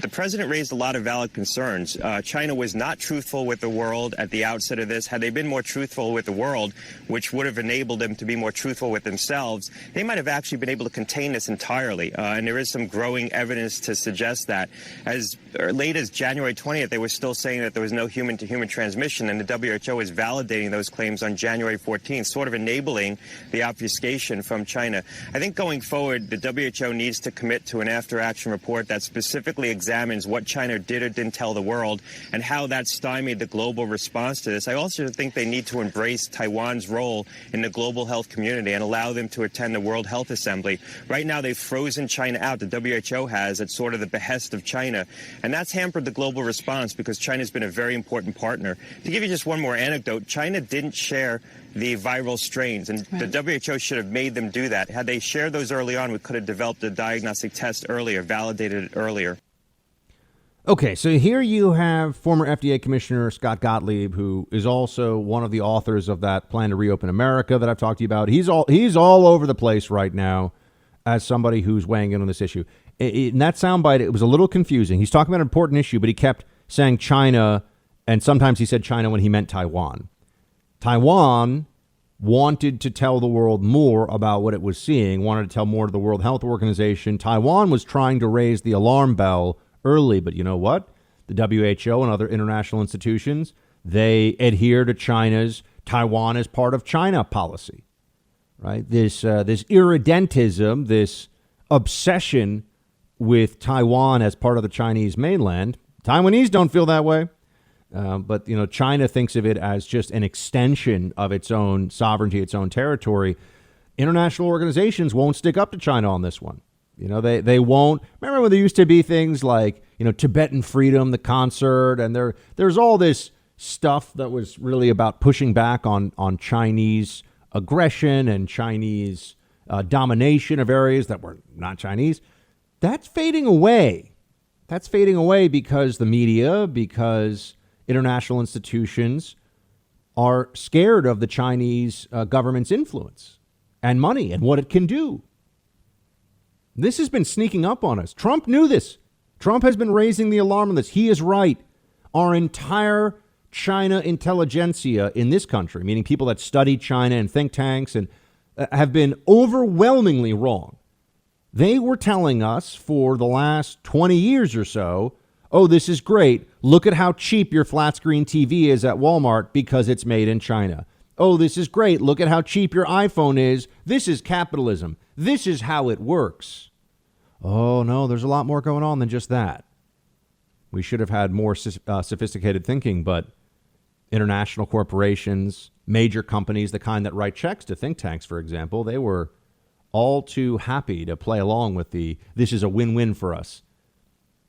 The president raised a lot of valid concerns. China was not truthful with the world at the outset of this. Had they been more truthful with the world, which would have enabled them to be more truthful with themselves, they might have actually been able to contain this entirely. And there is some growing evidence to suggest that. As late as January 20th, they were still saying that there was no human-to-human transmission, and the WHO is validating those claims on January 14th, sort of enabling the obfuscation from China. I think going forward, the WHO needs to commit to an after-action report that specifically examines what China did or didn't tell the world and how that stymied the global response to this. I also think they need to embrace Taiwan's role in the global health community and allow them to attend the World Health Assembly. Right now, they've frozen China out. The WHO has at sort of the behest of China. And that's hampered the global response because China's been a very important partner. To give you just one more anecdote, China didn't share the viral strains, and the WHO should have made them do that. Had they shared those early on, we could have developed a diagnostic test earlier, validated it earlier. Okay, so here you have former FDA Commissioner Scott Gottlieb, who is also one of the authors of that plan to reopen America that I've talked to you about. He's all over the place right now as somebody who's weighing in on this issue. In that soundbite, it was a little confusing. He's talking about an important issue, but he kept saying China, and sometimes he said China when he meant Taiwan. Taiwan wanted to tell the world more about what it was seeing, wanted to tell more to the World Health Organization. Taiwan was trying to raise the alarm bell early, but you know what? The WHO and other international institutions, they adhere to China's Taiwan as part of China policy, right? This irredentism, this obsession with Taiwan as part of the Chinese mainland. Taiwanese don't feel that way, but you know, China thinks of it as just an extension of its own sovereignty, its own territory. International organizations won't stick up to China on this one. You know, they won't. Remember when there used to be things like, you know, Tibetan Freedom, the concert, and there's all this stuff that was really about pushing back on Chinese aggression and Chinese domination of areas that were not Chinese. That's fading away. That's fading away because the media, because international institutions are scared of the Chinese government's influence and money and what it can do. This has been sneaking up on us. Trump knew this. Trump has been raising the alarm on this. He is right. Our entire China intelligentsia in this country, meaning people that study China and think tanks, and have been overwhelmingly wrong. They were telling us for the last 20 years or so, oh, this is great. Look at how cheap your flat screen TV is at Walmart because it's made in China. Oh, this is great. Look at how cheap your iPhone is. This is capitalism. This is how it works. Oh, no, there's a lot more going on than just that. We should have had more sophisticated thinking, but international corporations, major companies, the kind that write checks to think tanks, for example, they were all too happy to play along with this is a win-win for us.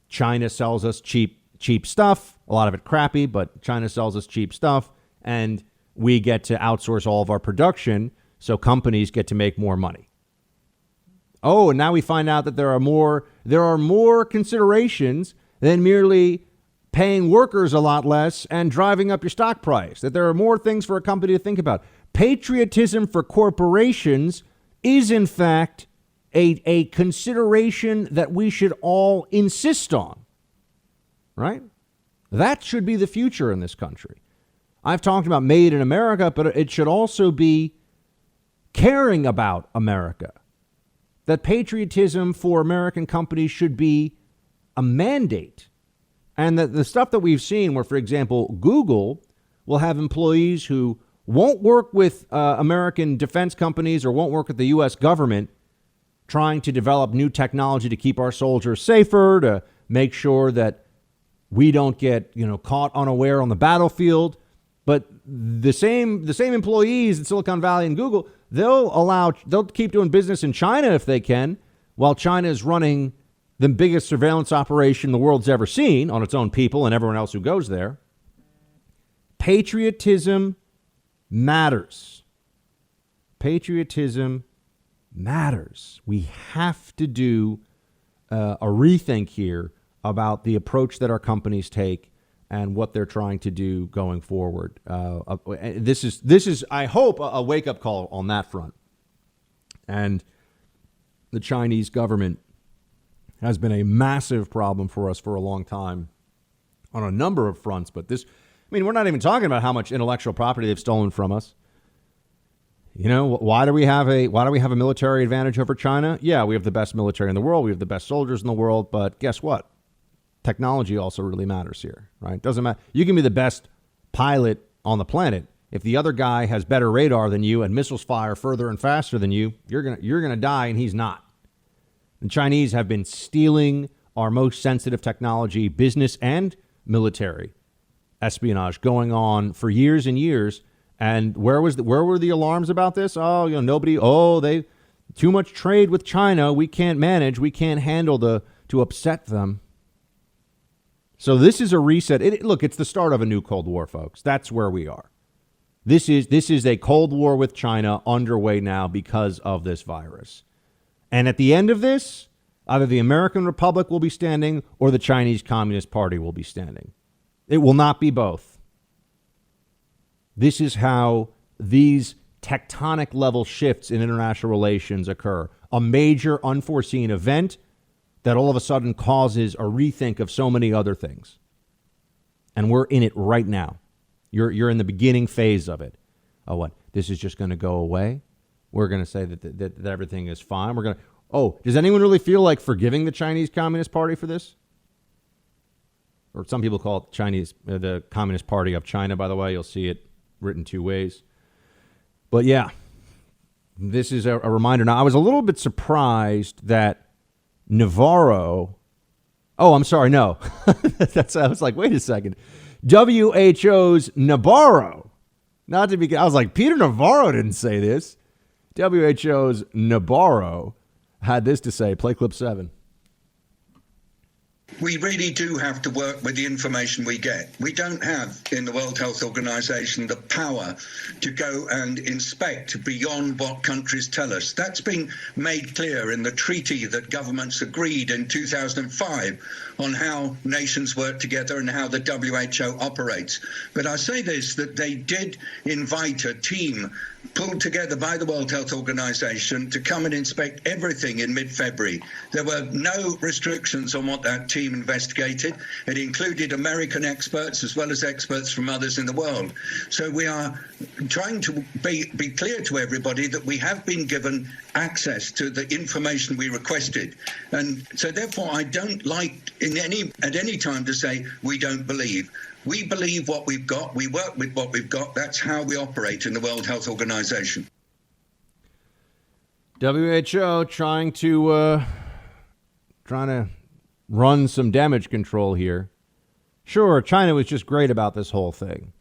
China sells us cheap stuff, a lot of it crappy, but China sells us cheap stuff, and we get to outsource all of our production, so companies get to make more money. Oh, and now we find out that there are more considerations than merely paying workers a lot less and driving up your stock price, that there are more things for a company to think about. Patriotism for corporations is, in fact, a consideration that we should all insist on, right? That should be the future in this country. I've talked about made in America, but it should also be caring about America. That patriotism for American companies should be a mandate. And that the stuff that we've seen where, for example, Google will have employees who won't work with American defense companies or won't work with the U.S. government trying to develop new technology to keep our soldiers safer, to make sure that we don't get, caught unaware on the battlefield. But the same employees in Silicon Valley and Google, they'll keep doing business in China if they can, while China is running the biggest surveillance operation the world's ever seen on its own people and everyone else who goes there. Patriotism matters. Patriotism matters. We have to do a rethink here about the approach that our companies take and what they're trying to do going forward. This is, I hope, a wake-up call on that front. And the Chinese government has been a massive problem for us for a long time on a number of fronts. But this, I mean, we're not even talking about how much intellectual property they've stolen from us. You know, why do we have a military advantage over China? Yeah, we have the best military in the world. We have the best soldiers in the world. But guess what? Technology also really matters here, right? Doesn't matter. You can be the best pilot on the planet. If the other guy has better radar than you and missiles fire further and faster than you, you're gonna die, and he's not. The Chinese have been stealing our most sensitive technology, business and military espionage, going on for years and years. And where were the alarms about this? Oh, you know, they too much trade with China. We can't manage. We can't handle to upset them. So this is a reset. Look, it's the start of a new Cold War, folks. That's where we are. This is a Cold War with China underway now because of this virus. And at the end of this, either the American Republic will be standing or the Chinese Communist Party will be standing. It will not be both. This is how these tectonic level shifts in international relations occur. A major unforeseen event that all of a sudden causes a rethink of so many other things. And we're in it right now. You're in the beginning phase of it. Oh, what? This is just going to go away? We're going to say that everything is fine. Does anyone really feel like forgiving the Chinese Communist Party for this? Or some people call it the Communist Party of China, by the way. You'll see it written two ways. But yeah, this is a reminder. Now, I was a little bit surprised that Navarro. Oh, I'm sorry. No, I was like, wait a second. WHO's Navarro. I was like, Peter Navarro didn't say this. WHO's Navarro had this to say. Play clip 7. We really do have to work with the information we get. We don't have, in the World Health Organization, the power to go and inspect beyond what countries tell us. That's been made clear in the treaty that governments agreed in 2005 on how nations work together and how the WHO operates. But I say this, that they did invite a team pulled together by the World Health Organization to come and inspect everything in mid-February. There were no restrictions on what that team investigated. It included American experts as well as experts from others in the world. So we are trying to be clear to everybody that we have been given access to the information we requested. And so therefore I don't like at any time to say we don't believe. We believe what we've got. We work with what we've got. That's how we operate in the World Health Organization. WHO trying to run some damage control here. Sure, China was just great about this whole thing.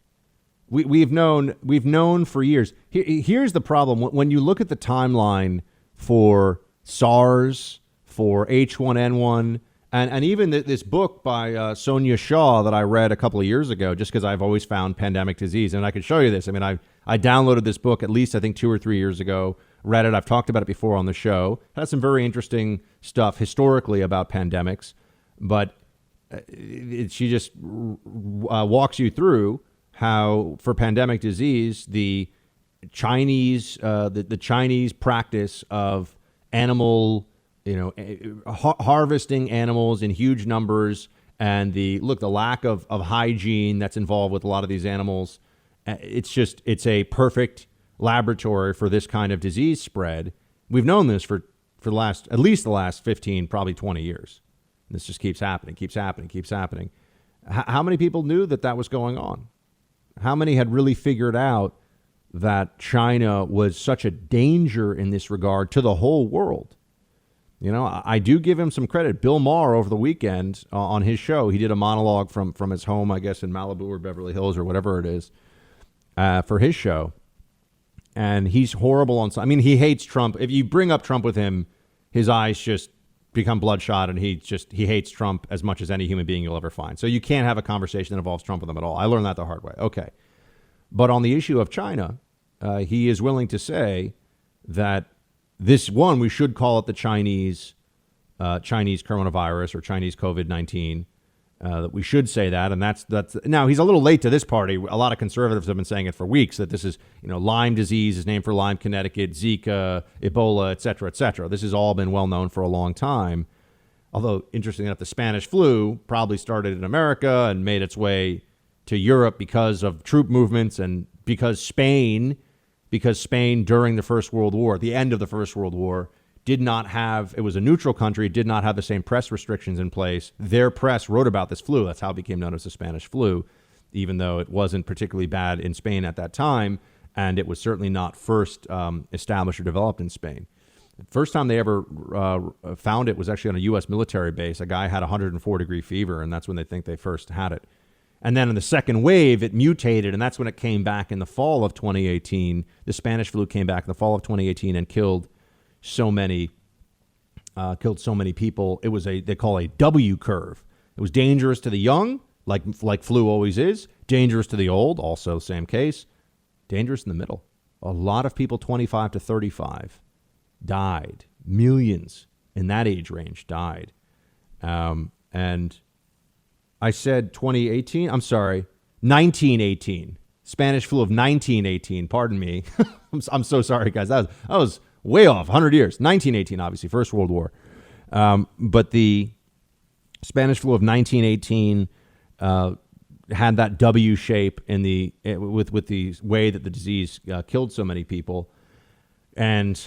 We've known for years. Here's the problem. When you look at the timeline for SARS, for H1N1, and even this book by Sonia Shaw that I read a couple of years ago, just because I've always found pandemic disease. And I could show you this. I mean, I downloaded this book at least, I think, 2 or 3 years ago, read it. I've talked about it before on the show. It has some very interesting stuff historically about pandemics. But she just walks you through how, for pandemic disease, the Chinese practice of animal harvesting animals in huge numbers, and the lack of hygiene that's involved with a lot of these animals. It's a perfect laboratory for this kind of disease spread. We've known this for at least the last 15, probably 20 years. This just keeps happening. How many people knew that was going on? How many had really figured out that China was such a danger in this regard to the whole world? You know, I do give him some credit. Bill Maher over the weekend on his show, he did a monologue from his home, I guess, in Malibu or Beverly Hills or whatever it is, for his show. And he's horrible on. I mean, he hates Trump. If you bring up Trump with him, his eyes just become bloodshot, and he hates Trump as much as any human being you'll ever find. So you can't have a conversation that involves Trump with him at all. I learned that the hard way. Okay. But on the issue of China, he is willing to say that we should call it the Chinese coronavirus or Chinese COVID-19. That we should say that, and that's now he's a little late to this party. A lot of conservatives have been saying it for weeks that this is, Lyme disease is named for Lyme, Connecticut, Zika, Ebola, et cetera, et cetera. This has all been well known for a long time. Although, interestingly enough, the Spanish flu probably started in America and made its way to Europe because of troop movements and because Spain during the First World War, at the end of the First World War, did not have, it was a neutral country, did not have the same press restrictions in place. Their press wrote about this flu. That's how it became known as the Spanish flu, even though it wasn't particularly bad in Spain at that time, and it was certainly not first established or developed in Spain. The first time they ever found it was actually on a U.S. military base. A guy had 104-degree fever, and that's when they think they first had it. And then in the second wave, it mutated, and that's when it came back in the fall of 2018. The Spanish flu came back in the fall of 2018 and killed so many people. It was they call a W curve. It was dangerous to the young, like flu always is. Dangerous to the old, also same case. Dangerous in the middle. A lot of people 25 to 35 died. Millions in that age range died. And I said 2018. I'm sorry, 1918. Spanish flu of 1918. Pardon me. I'm so sorry, guys. That was way off. 100 years. 1918, obviously, First World War. But the Spanish flu of 1918 had that W shape in with the way that the disease killed so many people, and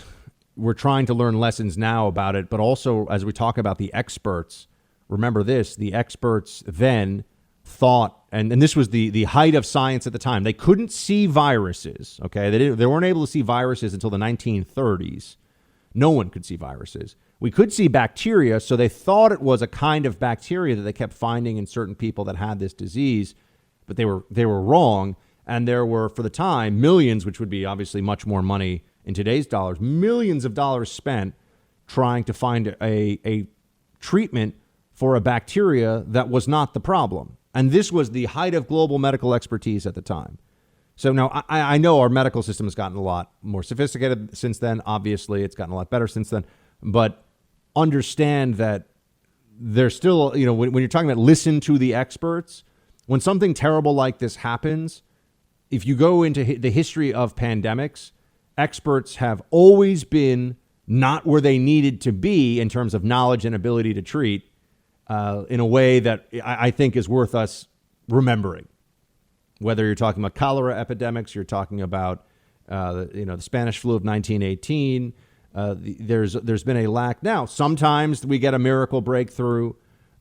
we're trying to learn lessons now about it. But also, as we talk about the experts. Remember this, the experts then thought, and this was the height of science at the time, they couldn't see viruses, okay? They weren't able to see viruses until the 1930s. No one could see viruses. We could see bacteria, so they thought it was a kind of bacteria that they kept finding in certain people that had this disease, but they were wrong, and there were, for the time, millions, which would be obviously much more money in today's dollars, millions of dollars spent trying to find a treatment for a bacteria that was not the problem. And this was the height of global medical expertise at the time. So now I know our medical system has gotten a lot more sophisticated since then. Obviously, it's gotten a lot better since then. But understand that there's still, when you're talking about listen to the experts, when something terrible like this happens, if you go into the history of pandemics, experts have always been not where they needed to be in terms of knowledge and ability to treat. In a way that I think is worth us remembering. Whether you're talking about cholera epidemics, you're talking about the Spanish flu of 1918. There's been a lack. Now, sometimes we get a miracle breakthrough,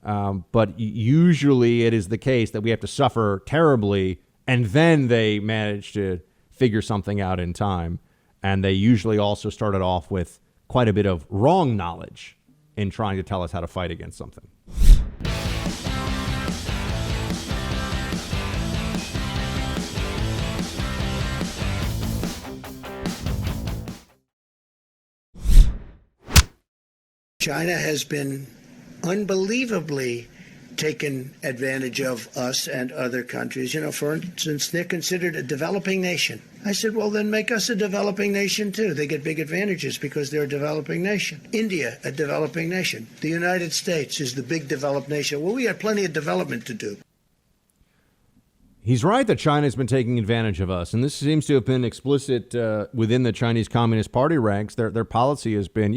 but usually it is the case that we have to suffer terribly, and then they manage to figure something out in time. And they usually also started off with quite a bit of wrong knowledge in trying to tell us how to fight against something. China has been unbelievably taken advantage of us and other countries. For instance, they're considered a developing nation. I said, well, then make us a developing nation, too. They get big advantages because they're a developing nation. India, a developing nation. The United States is the big developed nation. Well, we have plenty of development to do. He's right that China's been taking advantage of us, and this seems to have been explicit within the Chinese Communist Party ranks. Their policy has been,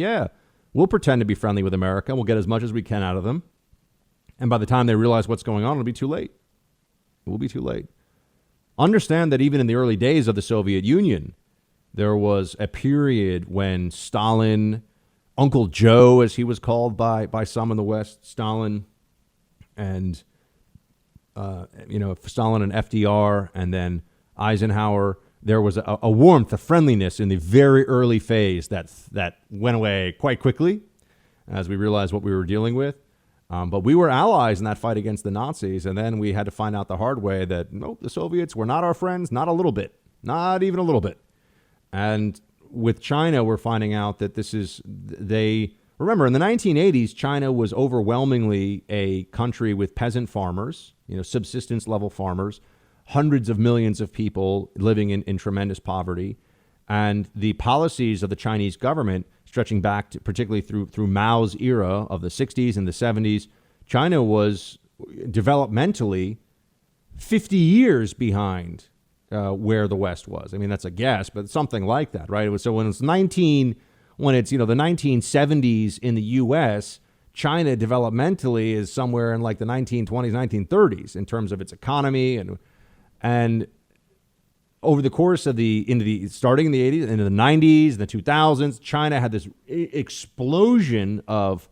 we'll pretend to be friendly with America. We'll get as much as we can out of them. And by the time they realize what's going on, it'll be too late. It will be too late. Understand that even in the early days of the Soviet Union, there was a period when Stalin, Uncle Joe, as he was called by some in the West, Stalin and Stalin and FDR, and then Eisenhower, there was a warmth, a friendliness in the very early phase that went away quite quickly as we realized what we were dealing with. But we were allies in that fight against the Nazis, and then we had to find out the hard way that, nope, the Soviets were not our friends, not a little bit, not even a little bit. And with China, we're finding out that remember, in the 1980s, China was overwhelmingly a country with peasant farmers, subsistence level farmers, hundreds of millions of people living in tremendous poverty. And the policies of the Chinese government, stretching back to, particularly through Mao's era of the 60s and the 70s, China was developmentally 50 years behind where the West was. I mean, that's a guess, but something like that, right? So when it's the 1970s in the U.S., China developmentally is somewhere in like the 1920s, 1930s in terms of its economy. And over the course of starting in the 80s, into the 90s, the 2000s, China had this explosion of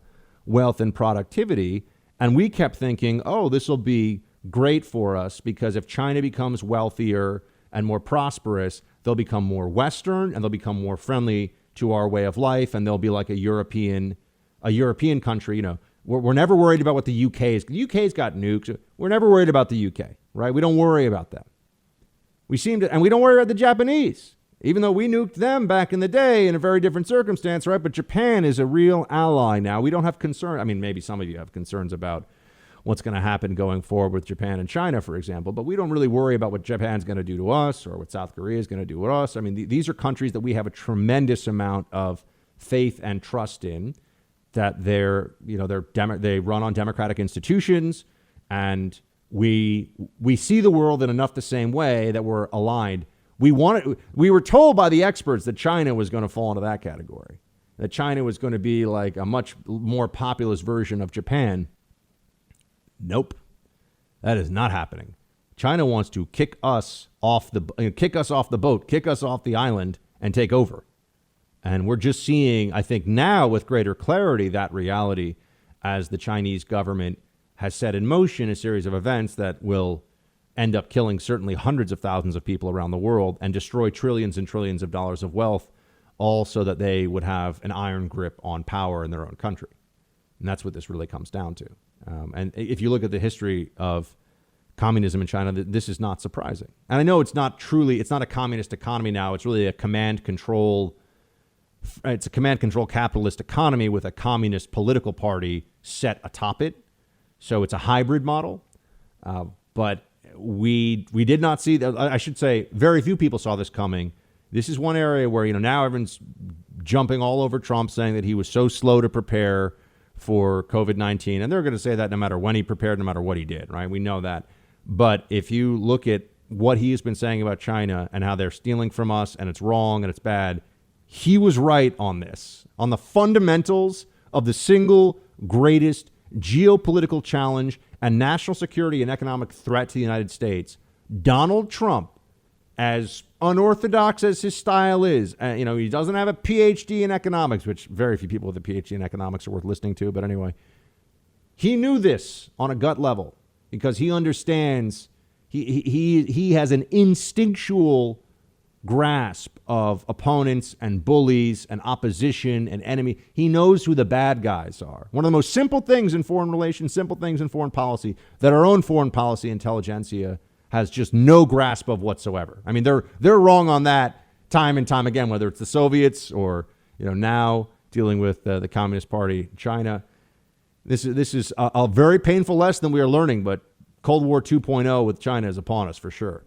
wealth and productivity. And we kept thinking, oh, this will be great for us because if China becomes wealthier and more prosperous, they'll become more Western and they'll become more friendly to our way of life. And they'll be like a European country. You know, we're never worried about what the UK is. The UK's got nukes. We're never worried about the UK, right? We don't worry about them. And we don't worry about the Japanese, even though we nuked them back in the day in a very different circumstance, right? But Japan is a real ally now. We don't have concern. I mean, maybe some of you have concerns about what's going to happen going forward with Japan and China, for example, but we don't really worry about what Japan's going to do to us or what South Korea is going to do with us. I mean, these are countries that we have a tremendous amount of faith and trust in, that they run on democratic institutions, and we see the world in enough the same way that we're aligned. We were told by the experts that China was going to fall into that category, that China was going to be like a much more populist version of Japan. Nope, that is not happening. China wants to kick us off the boat, kick us off the island, and take over. And we're just seeing, I think now with greater clarity, that reality as the Chinese government has set in motion a series of events that will end up killing certainly hundreds of thousands of people around the world and destroy trillions and trillions of dollars of wealth, all so that they would have an iron grip on power in their own country. And that's what this really comes down to. And if you look at the history of communism in China, this is not surprising. And I know it's not a communist economy now. It's really a command control capitalist economy with a communist political party set atop it. So it's a hybrid model. But we did not see that. I should say very few people saw this coming. This is one area where, now everyone's jumping all over Trump, saying that he was so slow to prepare for COVID-19. And they're going to say that no matter when he prepared, no matter what he did, right? We know that. But if you look at what he has been saying about China and how they're stealing from us and it's wrong and it's bad, he was right on this, on the fundamentals of the single greatest geopolitical challenge and national security and economic threat to the United States. Donald Trump, as unorthodox as his style is, he doesn't have a PhD in economics, which very few people with a PhD in economics are worth listening to. But anyway, he knew this on a gut level because he understands, he has an instinctual grasp of opponents and bullies and opposition and enemy. He knows who the bad guys are. One of the most simple things in foreign relations, simple things in foreign policy, that our own foreign policy intelligentsia has just no grasp of whatsoever. I mean, they're wrong on that time and time again, whether it's the Soviets or now dealing with the Communist Party, China. This is a very painful lesson that we are learning, but Cold War 2.0 with China is upon us for sure.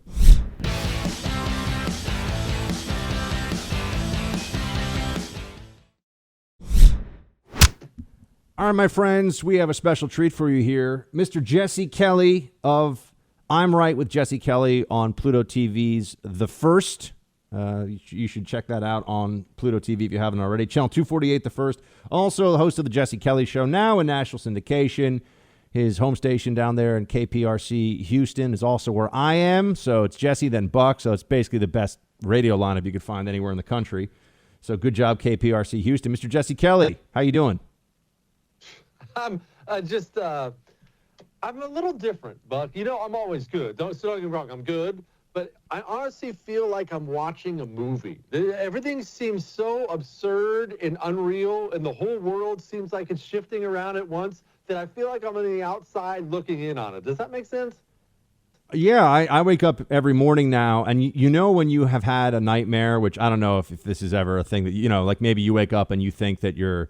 All right, my friends, we have a special treat for you here. Mr. Jesse Kelly of I'm Right with Jesse Kelly on Pluto TV's The First. You should check that out on Pluto TV if you haven't already. Channel 248, The First. Also the host of the Jesse Kelly Show, now in national syndication. His home station down there in KPRC Houston is also where I am. So it's Jesse, then Buck. So it's basically the best radio lineup you could find anywhere in the country. So good job, KPRC Houston. Mr. Jesse Kelly, how you doing? I'm I'm a little different, but I'm always good. Don't get me wrong, I'm good, but I honestly feel like I'm watching a movie. Everything seems so absurd and unreal, and the whole world seems like it's shifting around at once that I feel like I'm on the outside looking in on it. Does that make sense? Yeah, I wake up every morning now, and when you have had a nightmare, which I don't know if this is ever a thing that, like maybe you wake up and you think that you're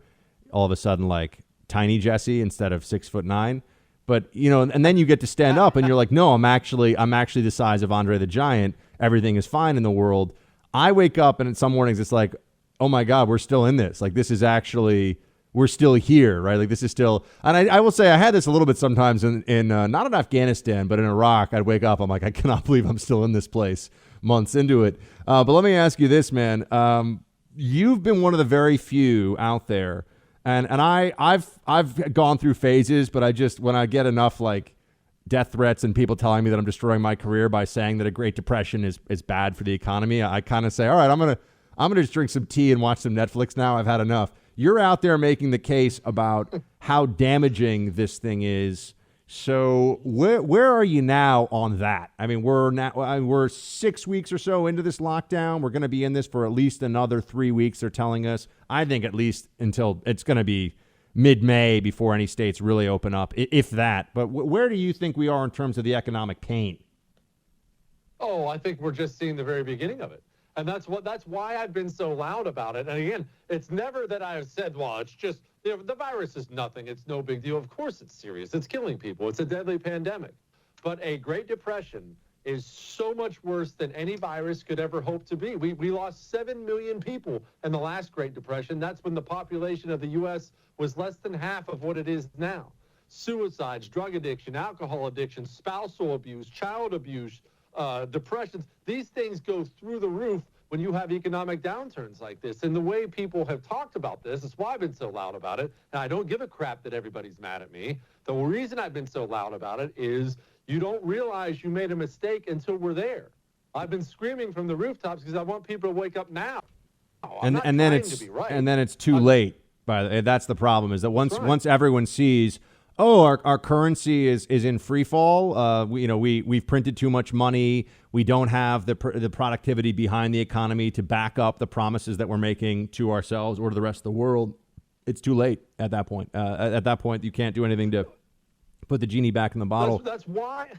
all of a sudden like tiny Jesse instead of 6'9", but and then you get to stand up and you're like, no, I'm actually the size of Andre the Giant. Everything is fine in the world. I wake up and some mornings it's like, oh my God, we're still in this. Like this is actually, we're still here, right? Like this is still, and I will say I had this a little bit sometimes in not in Afghanistan, but in Iraq. I'd wake up, I'm like, I cannot believe I'm still in this place months into it. But let me ask you this, man. You've been one of the very few out there And I've gone through phases, but when I get enough like death threats and people telling me that I'm destroying my career by saying that a Great Depression is bad for the economy, I kind of say, all right, I'm gonna just drink some tea and watch some Netflix now. I've had enough. You're out there making the case about how damaging this thing is. So where are you now on that? I mean, we're 6 weeks or so into this lockdown. We're going to be in this for at least another 3 weeks. They're telling us. I think at least until it's going to be mid-May before any states really open up, if that. But where do you think we are in terms of the economic pain? Oh, I think we're just seeing the very beginning of it. And that's why I've been so loud about it. And again, it's never that I have said, well, it's just, the virus is nothing. It's no big deal. Of course it's serious. It's killing people. It's a deadly pandemic. But a Great Depression is so much worse than any virus could ever hope to be. We lost 7 million people in the last Great Depression. That's when the population of the U.S. was less than half of what it is now. Suicides, drug addiction, alcohol addiction, spousal abuse, child abuse, depressions, these things go through the roof when you have economic downturns like this. And the way people have talked about this is why I've been so loud about it. And I don't give a crap that everybody's mad at me. The reason I've been so loud about it is you don't realize you made a mistake until we're there. I've been screaming from the rooftops because I want people to wake up now. And then it's too late. That's the problem, is that once everyone sees, oh, our currency is in free fall. We've printed too much money. We don't have the productivity behind the economy to back up the promises that we're making to ourselves or to the rest of the world. It's too late at that point. At that point, you can't do anything to put the genie back in the bottle. That's why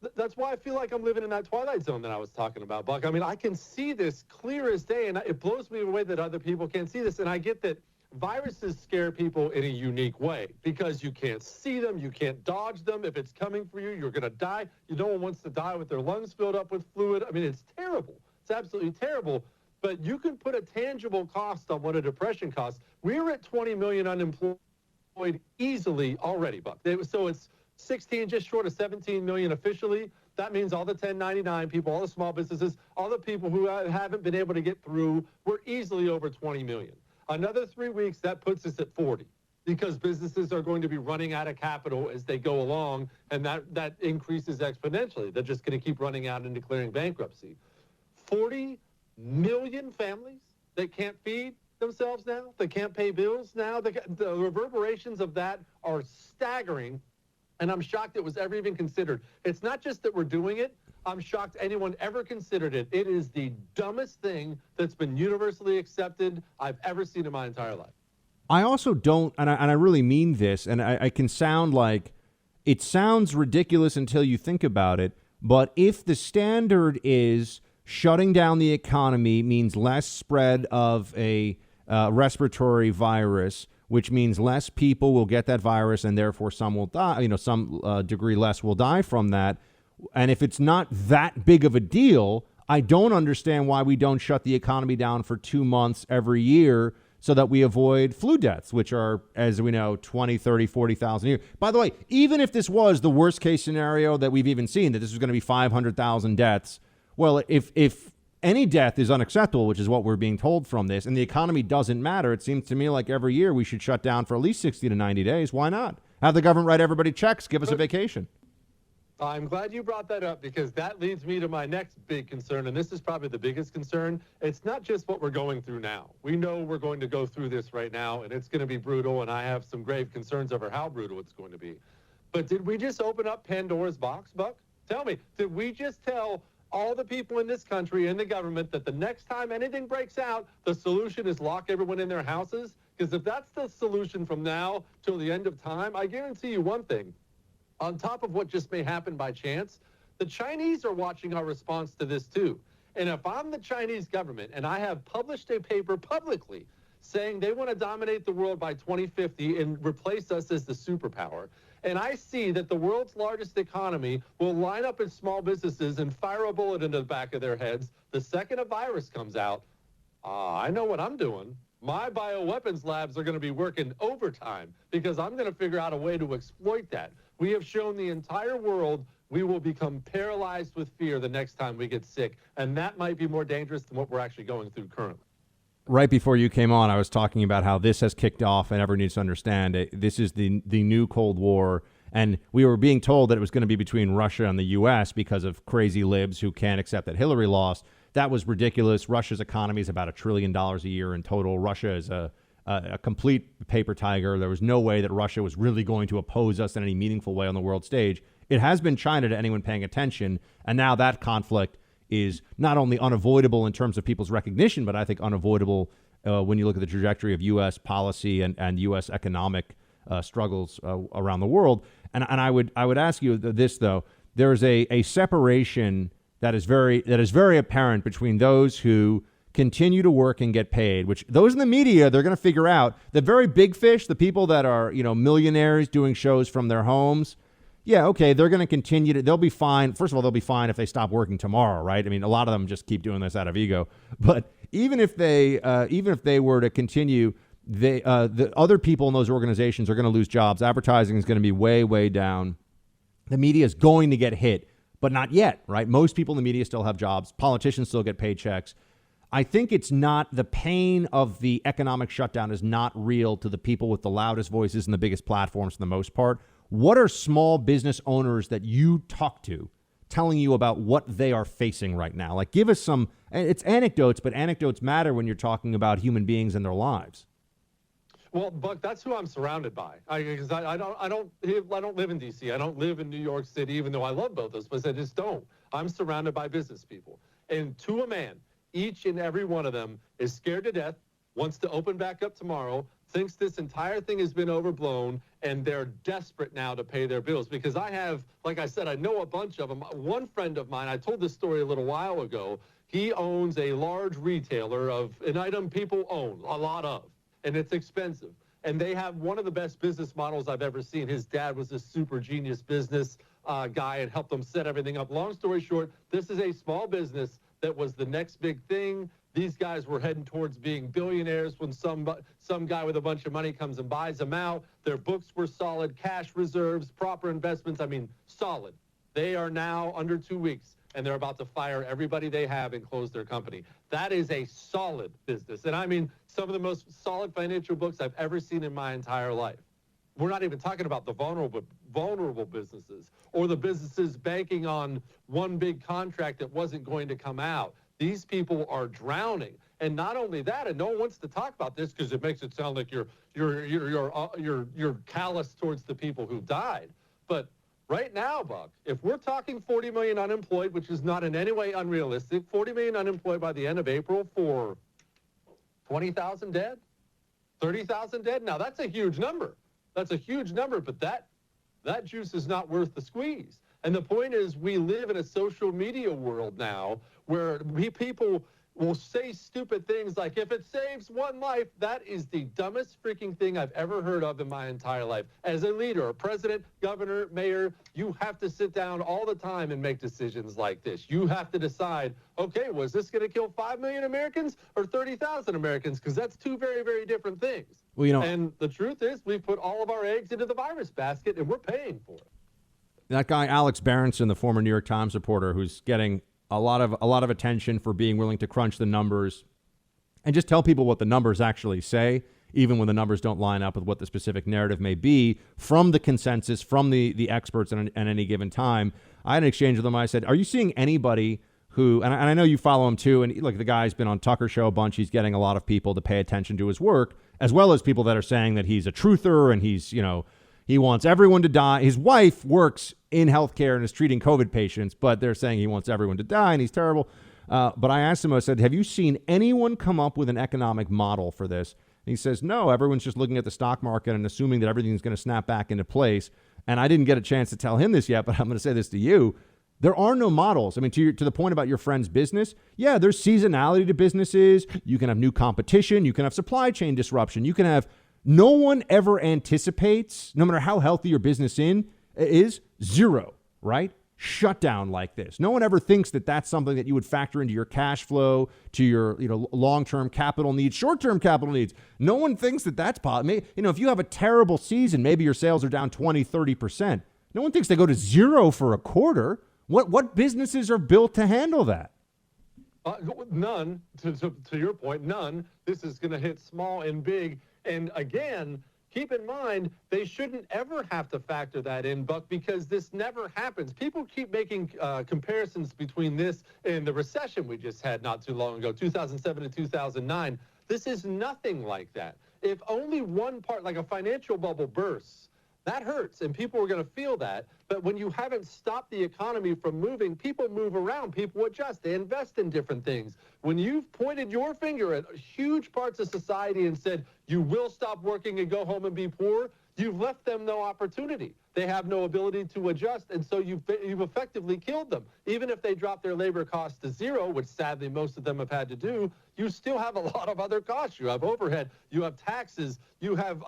I feel like I'm living in that twilight zone that I was talking about, Buck. I mean, I can see this clear as day, and it blows me away that other people can't see this. And I get that viruses scare people in a unique way because you can't see them, you can't dodge them. If it's coming for you, you're going to die. No one wants to die with their lungs filled up with fluid. I mean, it's terrible. It's absolutely terrible. But you can put a tangible cost on what a depression costs. We're at 20 million unemployed easily already, Buck. So it's 16, just short of 17 million officially. That means all the 1099 people, all the small businesses, all the people who haven't been able to get through, we're easily over 20 million. Another 3 weeks, that puts us at 40 because businesses are going to be running out of capital as they go along, and that increases exponentially. They're just going to keep running out and declaring bankruptcy. 40 million families that can't feed themselves now, that can't pay bills now. The reverberations of that are staggering, and I'm shocked it was ever even considered. It's not just that we're doing it. I'm shocked anyone ever considered it. It is the dumbest thing that's been universally accepted I've ever seen in my entire life. I also don't, and I really mean this, and I can sound like, it sounds ridiculous until you think about it, but if the standard is shutting down the economy means less spread of a respiratory virus, which means less people will get that virus and therefore some will die, some degree less will die from that. And if it's not that big of a deal, I don't understand why we don't shut the economy down for 2 months every year so that we avoid flu deaths, which are, as we know, 20, 30, 40,000 a year. By the way, even if this was the worst case scenario that we've even seen, that this was going to be 500,000 deaths, well, if any death is unacceptable, which is what we're being told from this, and the economy doesn't matter, it seems to me like every year we should shut down for at least 60 to 90 days. Why not? Have the government write everybody checks, give us a vacation. I'm glad you brought that up because that leads me to my next big concern, and this is probably the biggest concern. It's not just what we're going through now. We know we're going to go through this right now, and it's going to be brutal, and I have some grave concerns over how brutal it's going to be. But did we just open up Pandora's box, Buck? Tell me, did we just tell all the people in this country and the government that the next time anything breaks out, the solution is lock everyone in their houses? Because if that's the solution from now till the end of time, I guarantee you one thing. On top of what just may happen by chance, the Chinese are watching our response to this too. And if I'm the Chinese government and I have published a paper publicly saying they want to dominate the world by 2050 and replace us as the superpower, and I see that the world's largest economy will line up its small businesses and fire a bullet into the back of their heads the second a virus comes out, I know what I'm doing. My bioweapons labs are going to be working overtime because I'm going to figure out a way to exploit that. We have shown the entire world we will become paralyzed with fear the next time we get sick, and that might be more dangerous than what we're actually going through currently. right before you came on, I was talking about how this has kicked off, and everyone needs to understand this is the new Cold War. And we were being told that it was going to be between Russia and the U.S. because of crazy libs who can't accept that Hillary lost. That was ridiculous. Russia's economy is about $1 trillion a year in total. Russia is a complete paper tiger. There was no way that Russia was really going to oppose us in any meaningful way on the world stage. It has been China to anyone paying attention. And now that conflict is not only unavoidable in terms of people's recognition, but I think unavoidable when you look at the trajectory of U.S. policy and U.S. economic struggles around the world. And I would ask you this, though. There is a separation that is very apparent between those who continue to work and get paid, which those in the media, they're going to figure out. The very big fish, the people that are, millionaires doing shows from their homes, yeah, okay, they're going to continue to, they'll be fine. First of all, they'll be fine if they stop working tomorrow, right? I mean, a lot of them just keep doing this out of ego. But even if they were to continue, the other people in those organizations are going to lose jobs. Advertising is going to be way, way down. The media is going to get hit, but not yet, right? Most people in the media still have jobs. Politicians still get paychecks. I think it's not, the pain of the economic shutdown is not real to the people with the loudest voices and the biggest platforms for the most part. What are small business owners that you talk to telling you about what they are facing right now? Like, give us some, it's anecdotes, but anecdotes matter when you're talking about human beings and their lives. Well, Buck, that's who I'm surrounded by. Because I don't live in D.C. I don't live in New York City, even though I love both those places. I just don't. I'm surrounded by business people. And to a man, each and every one of them is scared to death, wants to open back up tomorrow, thinks this entire thing has been overblown, and they're desperate now to pay their bills. Because I have, like I said, I know a bunch of them. One friend of mine, I told this story a little while ago, he owns a large retailer of an item people own, a lot of, and it's expensive. And they have one of the best business models I've ever seen. His dad was a super genius business guy and helped them set everything up. Long story short, this is a small business that was the next big thing. These guys were heading towards being billionaires when some guy with a bunch of money comes and buys them out. Their books were solid, cash reserves, proper investments. I mean, solid. They are now under 2 weeks, and they're about to fire everybody they have and close their company. That is a solid business. And I mean, some of the most solid financial books I've ever seen in my entire life. We're not even talking about the vulnerable businesses or the businesses banking on one big contract that wasn't going to come out. These people are drowning. And not only that, and no one wants to talk about this because it makes it sound like you're callous towards the people who died. But right now, Buck, if we're talking 40 million unemployed, which is not in any way unrealistic, 40 million unemployed by the end of April for 20,000 dead, 30,000 dead. Now that's a huge number. That's a huge number, but that juice is not worth the squeeze. And the point is, we live in a social media world now where people will say stupid things like, if it saves one life, that is the dumbest freaking thing I've ever heard of in my entire life. As a leader, a president, governor, mayor, you have to sit down all the time and make decisions like this. You have to decide, okay, was this going to kill 5 million Americans or 30,000 Americans? Because that's two very, very different things. Well, and the truth is, we've put all of our eggs into the virus basket, and we're paying for it. That guy, Alex Berenson, the former New York Times reporter, who's getting a lot of attention for being willing to crunch the numbers and just tell people what the numbers actually say, even when the numbers don't line up with what the specific narrative may be from the consensus, from the experts at any given time. I had an exchange with him. I said, are you seeing anybody who, and I know you follow him too, and look, the guy's been on Tucker Show a bunch. He's getting a lot of people to pay attention to his work, as well as people that are saying that he's a truther and he's, he wants everyone to die. His wife works in healthcare and is treating COVID patients, but they're saying he wants everyone to die and he's terrible. But I asked him, I said, have you seen anyone come up with an economic model for this? And he says, no, everyone's just looking at the stock market and assuming that everything's going to snap back into place. And I didn't get a chance to tell him this yet, but I'm going to say this to you. There are no models. I mean, to the point about your friend's business, yeah, there's seasonality to businesses. You can have new competition. You can have supply chain disruption. You can have, no one ever anticipates, no matter how healthy your business is, zero, right? Shutdown like this. No one ever thinks that that's something that you would factor into your cash flow, to your long-term capital needs, short-term capital needs. No one thinks that that's possible. If you have a terrible season, maybe your sales are down 20, 30%. No one thinks they go to zero for a quarter. What businesses are built to handle that? None, to your point, none. This is going to hit small and big. And again, keep in mind, they shouldn't ever have to factor that in, Buck, because this never happens. People keep making comparisons between this and the recession we just had not too long ago, 2007 to 2009. This is nothing like that. If only one part, like a financial bubble, bursts, that hurts, and people are going to feel that. But when you haven't stopped the economy from moving, people move around, people adjust, they invest in different things. When you've pointed your finger at huge parts of society and said, you will stop working and go home and be poor, you've left them no opportunity. They have no ability to adjust, and so you've effectively killed them. Even if they drop their labor costs to zero, which sadly most of them have had to do, you still have a lot of other costs. You have overhead, you have taxes, you have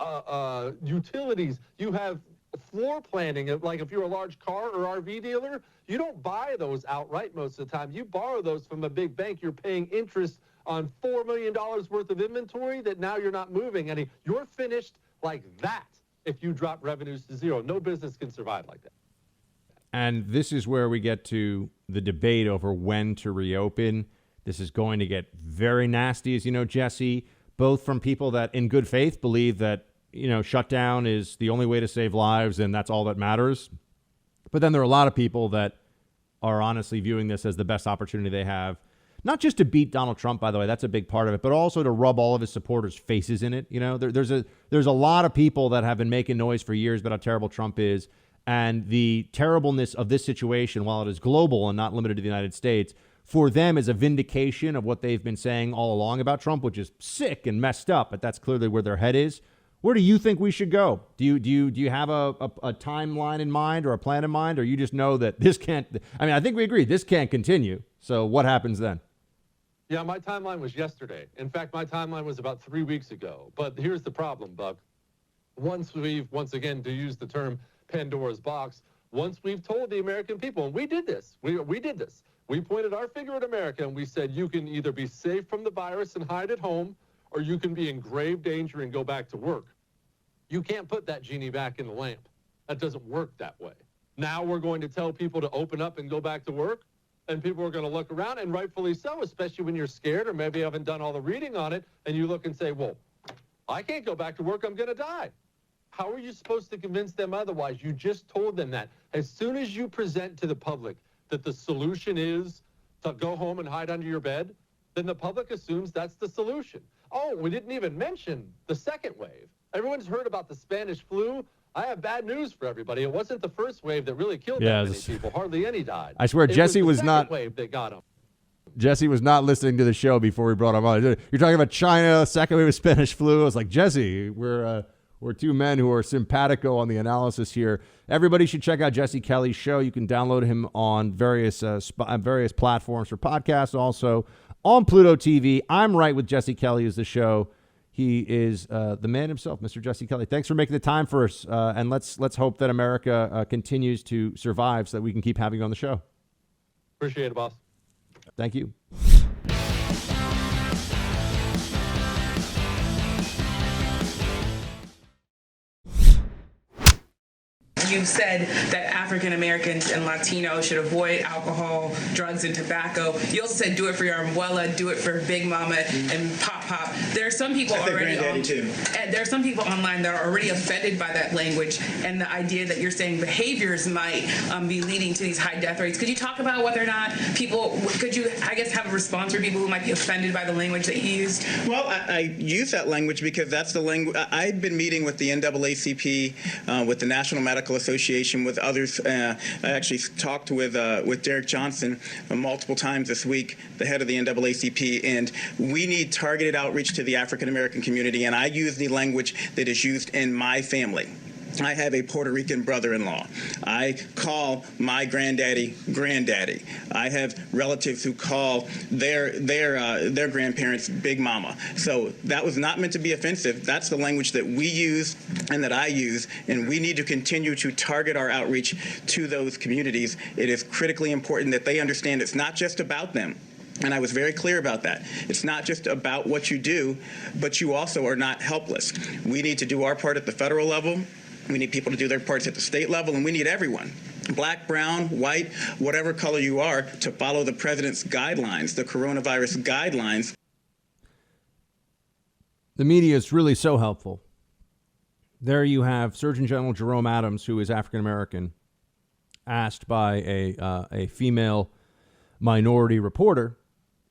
utilities, you have floor planning. Like if you're a large car or RV dealer, you don't buy those outright most of the time. You borrow those from a big bank. You're paying interest on $4 million worth of inventory that now you're not moving any. You're finished like that if you drop revenues to zero. No business can survive like that. And this is where we get to the debate over when to reopen. This is going to get very nasty, as you know, Jesse, both from people that in good faith believe that, shutdown is the only way to save lives and that's all that matters. But then there are a lot of people that are honestly viewing this as the best opportunity they have, not just to beat Donald Trump, by the way, that's a big part of it, but also to rub all of his supporters' faces in it. There's a lot of people that have been making noise for years about how terrible Trump is. And the terribleness of this situation, while it is global and not limited to the United States, for them is a vindication of what they've been saying all along about Trump, which is sick and messed up, but that's clearly where their head is. Where do you think we should go? Do you have a timeline in mind or a plan in mind, or you just know that this can't? I mean, I think we agree this can't continue. So what happens then? Yeah, my timeline was yesterday. In fact, my timeline was about 3 weeks ago. But here's the problem, Buck. Once again, to use the term Pandora's box, once we've told the American people, and we did this, we did this. We pointed our finger at America and we said, you can either be safe from the virus and hide at home, or you can be in grave danger and go back to work. You can't put that genie back in the lamp. That doesn't work that way. Now we're going to tell people to open up and go back to work, and people are going to look around, and rightfully so, especially when you're scared or maybe haven't done all the reading on it, and you look and say, well, I can't go back to work, I'm going to die. How are you supposed to convince them otherwise? You just told them that. As soon as you present to the public that the solution is to go home and hide under your bed, then the public assumes that's the solution. Oh, we didn't even mention the second wave. Everyone's heard about the Spanish flu. I have bad news for everybody. It wasn't the first wave that really killed that many people. Hardly any died. I swear, Jesse was not. Wave that got him. Jesse was not listening to the show before we brought him on. You're talking about China, second wave of Spanish flu. I was like, Jesse, we're two men who are simpatico on the analysis here. Everybody should check out Jesse Kelly's show. You can download him on various platforms for podcasts, also on Pluto TV. I'm Right with Jesse Kelly is the show. He is the man himself, Mr. Jesse Kelly. Thanks for making the time for us, and let's hope that America continues to survive so that we can keep having you on the show. Appreciate it, boss. Thank you. You said that African Americans and Latinos should avoid alcohol, drugs, and tobacco. You also said do it for your abuela, do it for Big Mama and Pop Pop. There are some people there are some people online that are already offended by that language and the idea that you're saying behaviors might be leading to these high death rates. Could you talk about whether or not could you have a response for people who might be offended by the language that you used? Well, I use that language because that's the language. I've been meeting with the NAACP, with the National Medical Association, with others. I actually talked with Derek Johnson multiple times this week, the head of the NAACP, and we need targeted outreach to the African American community, and I use the language that is used in my family. I have a Puerto Rican brother-in-law. I call my granddaddy granddaddy. I have relatives who call their grandparents Big Mama. So that was not meant to be offensive. That's the language that we use and that I use, and we need to continue to target our outreach to those communities. It is critically important that they understand it's not just about them. And I was very clear about that. It's not just about what you do, but you also are not helpless. We need to do our part at the federal level. We need people to do their parts at the state level, and we need everyone black, brown, white, whatever color you are, to follow the president's guidelines, the coronavirus guidelines. The media is really so helpful. There you have Surgeon General Jerome Adams, who is African American, asked by a female minority reporter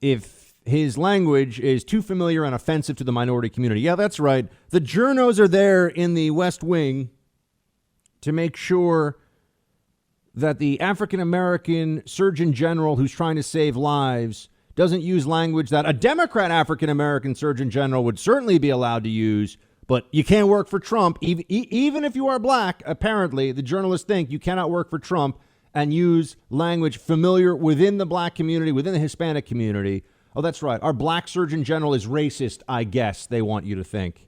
if his language is too familiar and offensive to the minority community. Yeah, that's right. The journos are there in the West Wing to make sure that the African American Surgeon General who's trying to save lives doesn't use language that a Democrat African American Surgeon General would certainly be allowed to use. But you can't work for Trump. Even if you are black, apparently, the journalists think you cannot work for Trump and use language familiar within the black community, within the Hispanic community. Oh, that's right. Our black Surgeon General is racist, I guess they want you to think.